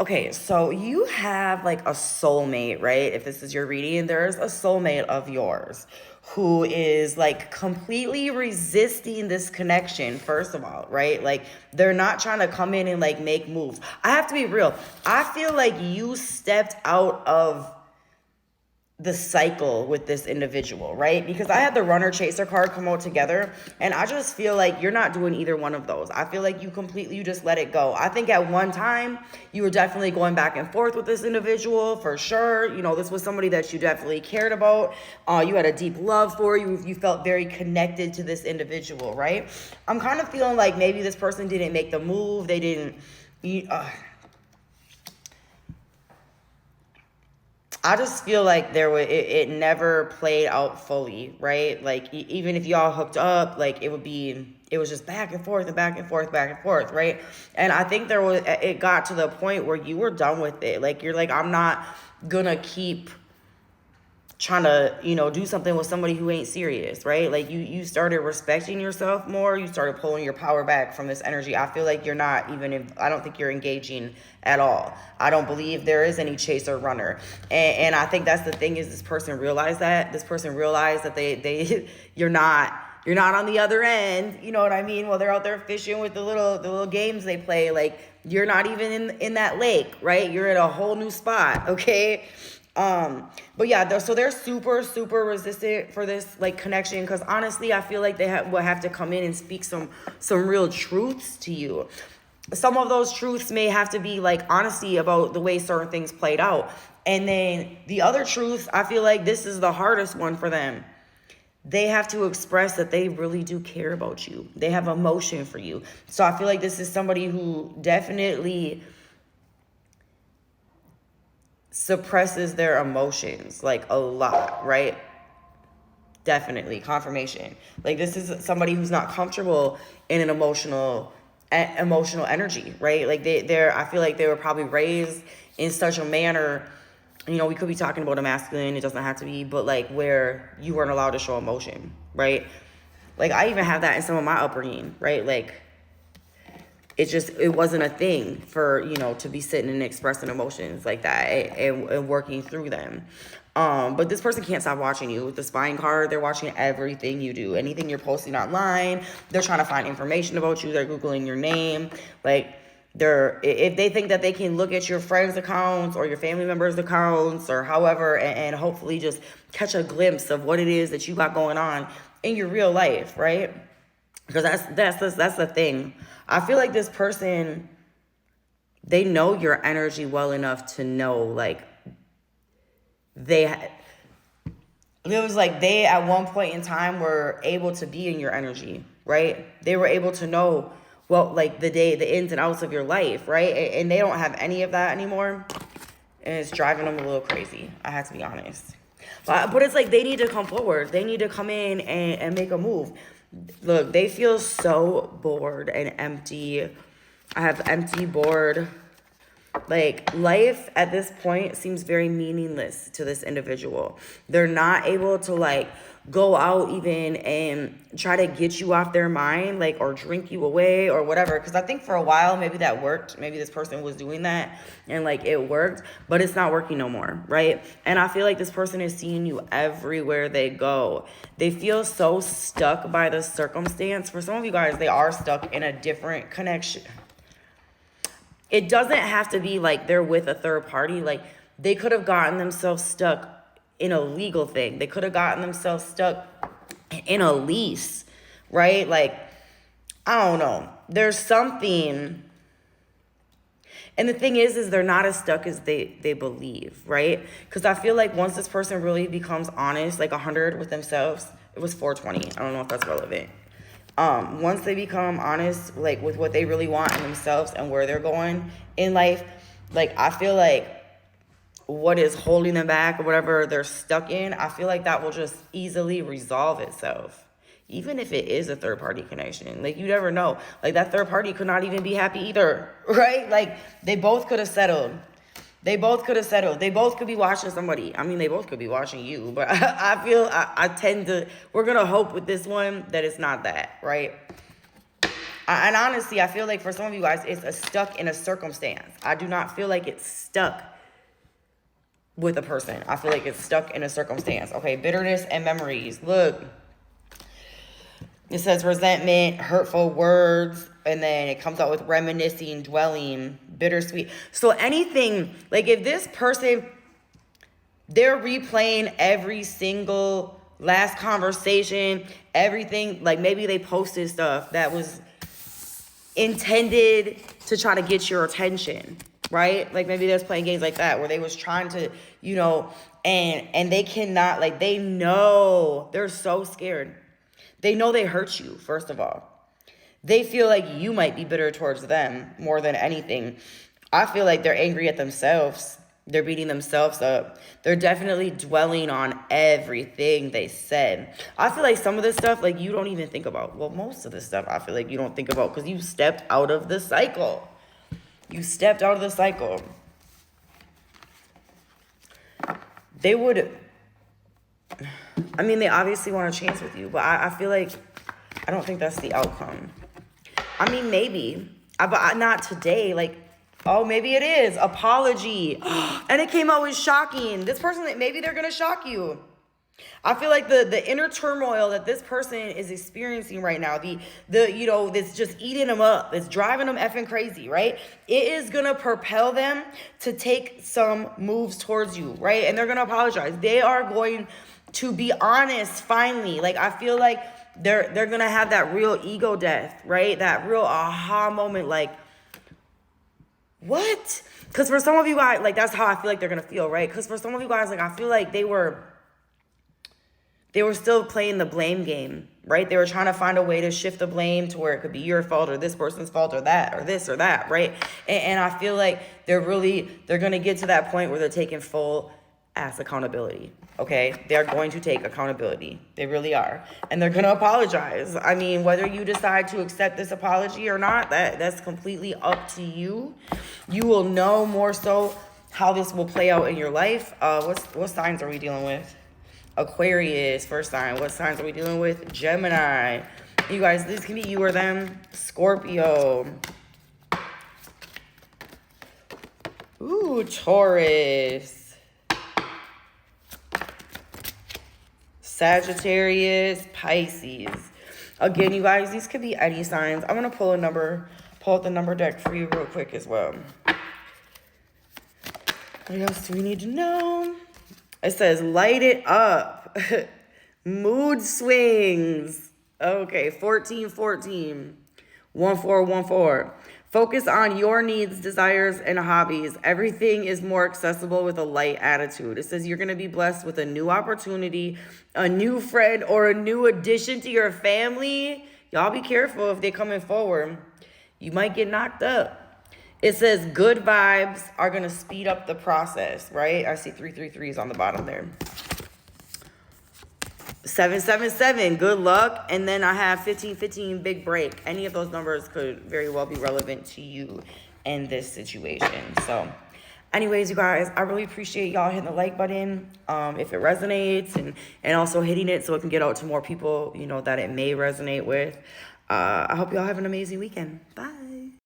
Okay, so you have like a soulmate, right? If this is your reading, there's a soulmate of yours who is like completely resisting this connection, first of all, right? Like they're not trying to come in and like make moves. I have to be real. I feel like you stepped out of the cycle with this individual, right? Because I had the runner chaser card come out together, and I just feel like you're not doing either one of those. I feel like you just let it go. I think at one time you were definitely going back and forth with this individual for sure. You know, this was somebody that you definitely cared about. You had a deep love for. You felt very connected to this individual, right? I'm kind of feeling like maybe this person didn't make the move. They didn't. I just feel like it never played out fully, right? Like even if y'all hooked up, like it was just back and forth and back and forth, back and forth, right? And I think it got to the point where you were done with it. Like you're like, I'm not gonna keep trying to, do something with somebody who ain't serious, right? Like you started respecting yourself more. You started pulling your power back from this energy. I feel like you're not I don't think you're engaging at all. I don't believe there is any chaser runner. And I think that's the thing is this person realized that. This person realized that they you're not on the other end, you know what I mean? While they're out there fishing with the little games they play, like you're not even in that lake, right? You're at a whole new spot, okay? But yeah, so they're super, super resistant for this like connection. Because honestly, I feel like they will have to come in and speak some real truths to you. Some of those truths may have to be like honesty about the way certain things played out. And then the other truths, I feel like this is the hardest one for them. They have to express that they really do care about you. They have emotion for you. So I feel like this is somebody who definitely suppresses their emotions like a lot, right? Definitely confirmation. Like this is somebody who's not comfortable in an emotional energy, right? Like I feel like they were probably raised in such a manner, we could be talking about a masculine, it doesn't have to be, but like where you weren't allowed to show emotion, right? Like I even have that in some of my upbringing, right? Like it wasn't a thing for, to be sitting and expressing emotions like that and working through them. But this person can't stop watching you. With the spine card, they're watching everything you do. Anything you're posting online, they're trying to find information about you. They're Googling your name. Like, if they think that they can look at your friends' accounts or your family members' accounts or however, and hopefully just catch a glimpse of what it is that you got going on in your real life, right? Because that's the thing. I feel like this person, they know your energy well enough to know, like, it was like they at one point in time were able to be in your energy, right? They were able to know like the ins and outs of your life, right? And they don't have any of that anymore. And it's driving them a little crazy. I have to be honest. But it's like they need to come forward. They need to come in and make a move. Look, they feel so bored and empty. I have empty, bored. Like, life at this point seems very meaningless to this individual. They're not able to, like, go out even and try to get you off their mind, like, or drink you away or whatever. Because I think for a while, maybe that worked. Maybe this person was doing that and, like, it worked. But it's not working no more, right? And I feel like this person is seeing you everywhere they go. They feel so stuck by the circumstance. For some of you guys, they are stuck in a different connection. It doesn't have to be like they're with a third party. Like they could have gotten themselves stuck in a legal thing. They could have gotten themselves stuck in a lease, right? Like, I don't know. There's something. And the thing is they're not as stuck as they believe, right? Because I feel like once this person really becomes honest, like 100 with themselves, it was 420. I don't know if that's relevant. Once they become honest, like with what they really want in themselves and where they're going in life, like I feel like what is holding them back or whatever they're stuck in, I feel like that will just easily resolve itself. Even if it is a third party connection, like you never know, like that third party could not even be happy either, right? Like they both could have settled. They both could be watching somebody. I mean, they both could be watching you, but I feel I tend to, we're going to hope with this one that it's not that, right? And honestly, I feel like for some of you guys, it's stuck in a circumstance. I do not feel like it's stuck with a person. I feel like it's stuck in a circumstance. Okay, bitterness and memories. Look, it says resentment, hurtful words, and then it comes out with reminiscing, dwelling, bittersweet. So anything, like if this person, they're replaying every single last conversation, everything, like maybe they posted stuff that was intended to try to get your attention, right? Like maybe they're playing games like that where they was trying to, you know, and they cannot, like they know, they're so scared. They know they hurt you, first of all. They feel like you might be bitter towards them more than anything. I feel like they're angry at themselves. They're beating themselves up. They're definitely dwelling on everything they said. I feel like some of this stuff, like, you don't even think about. Well, most of this stuff, I feel like you don't think about because you stepped out of the cycle. You stepped out of the cycle. They would, I mean, they obviously want a chance with you, but I feel like, I don't think that's the outcome. I mean, maybe, but not today. Like, oh, maybe it is. Apology. And it came out as shocking. This person, maybe they're going to shock you. I feel like the inner turmoil that this person is experiencing right now, the you know, that's just eating them up, it's driving them effing crazy, right? It is going to propel them to take some moves towards you, right? And they're going to apologize. They are going to be honest finally. Like, I feel like they're going to have that real ego death, right? That real aha moment, like, what? Because for some of you guys, like, that's how I feel like they're going to feel, right? Because for some of you guys, like, I feel like they were still playing the blame game, right? They were trying to find a way to shift the blame to where it could be your fault or this person's fault or that or this or that, right? And I feel like they're going to get to that point where they're taking full ass accountability, okay? They're going to take accountability. They really are. And they're going to apologize. I mean, whether you decide to accept this apology or not, that's completely up to you. You will know more so how this will play out in your life. What signs are we dealing with? Aquarius, first sign. What signs are we dealing with? Gemini. You guys, this can be you or them. Scorpio. Ooh, Taurus. Sagittarius, Pisces. Again, you guys, these could be any signs. I'm going to pull out the number deck for you real quick as well. What else do we need to know? It says, light it up. Mood swings. Okay, 1414. 1414. Focus on your needs, desires, and hobbies. Everything is more accessible with a light attitude. It says you're going to be blessed with a new opportunity, a new friend, or a new addition to your family. Y'all be careful if they're coming forward. You might get knocked up. It says good vibes are going to speed up the process, right? I see 333s on the bottom there. 777, good luck. And then I have 1515, big break. Any of those numbers could very well be relevant to you in this situation. So anyways, you guys, I really appreciate y'all hitting the like button if it resonates, and also hitting it so it can get out to more people, you know, that it may resonate with. I hope y'all have an amazing weekend. Bye.